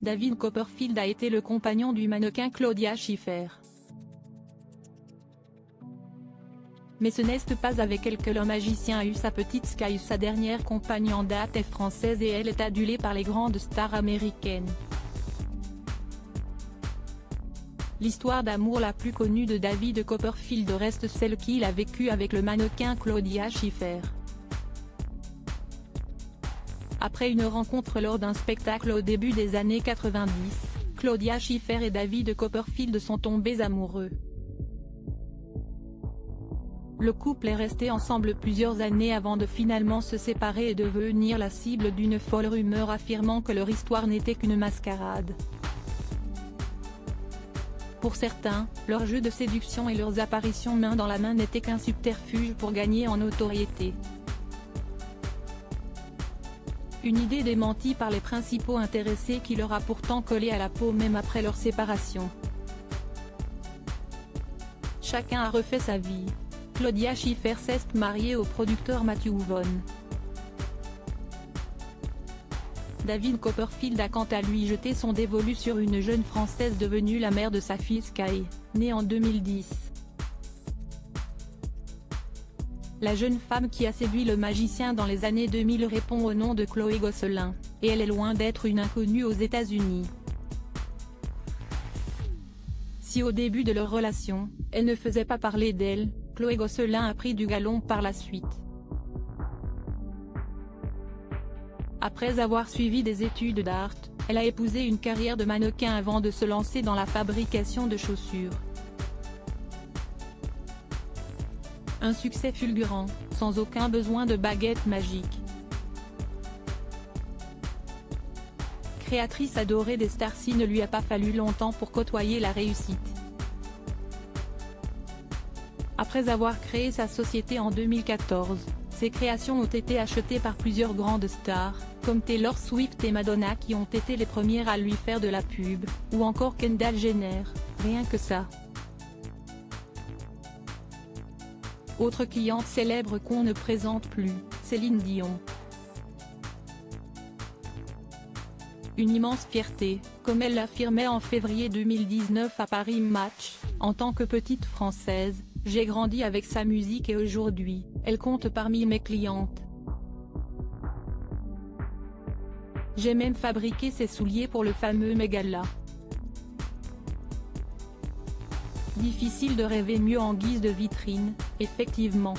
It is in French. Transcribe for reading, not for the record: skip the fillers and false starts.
David Copperfield a été le compagnon du mannequin Claudia Schiffer. Mais ce n'est pas avec elle que le magicien a eu sa petite Sky. Sa dernière compagne en date est française et elle est adulée par les grandes stars américaines. L'histoire d'amour la plus connue de David Copperfield reste celle qu'il a vécue avec le mannequin Claudia Schiffer. Après une rencontre lors d'un spectacle au début des années 90, Claudia Schiffer et David Copperfield sont tombés amoureux. Le couple est resté ensemble plusieurs années avant de finalement se séparer et devenir la cible d'une folle rumeur affirmant que leur histoire n'était qu'une mascarade. Pour certains, leur jeu de séduction et leurs apparitions main dans la main n'étaient qu'un subterfuge pour gagner en notoriété. Une idée démentie par les principaux intéressés qui leur a pourtant collé à la peau même après leur séparation. Chacun a refait sa vie. Claudia Schiffer s'est mariée au producteur Matthew Vaughn. David Copperfield a quant à lui jeté son dévolu sur une jeune Française devenue la mère de sa fille Sky, née en 2010. La jeune femme qui a séduit le magicien dans les années 2000 répond au nom de Chloé Gosselin, et elle est loin d'être une inconnue aux États-Unis. Si au début de leur relation, elle ne faisait pas parler d'elle, Chloé Gosselin a pris du galon par la suite. Après avoir suivi des études d'art, elle a épousé une carrière de mannequin avant de se lancer dans la fabrication de chaussures. Un succès fulgurant, sans aucun besoin de baguette magique. Créatrice adorée des stars, il ne lui a pas fallu longtemps pour côtoyer la réussite. Après avoir créé sa société en 2014, ses créations ont été achetées par plusieurs grandes stars, comme Taylor Swift et Madonna qui ont été les premières à lui faire de la pub, ou encore Kendall Jenner, rien que ça. Autre cliente célèbre qu'on ne présente plus, Céline Dion. Une immense fierté, comme elle l'affirmait en février 2019 à Paris Match, en tant que petite Française, j'ai grandi avec sa musique et aujourd'hui, elle compte parmi mes clientes. J'ai même fabriqué ses souliers pour le fameux Met Gala. Difficile de rêver mieux en guise de vitrine, effectivement.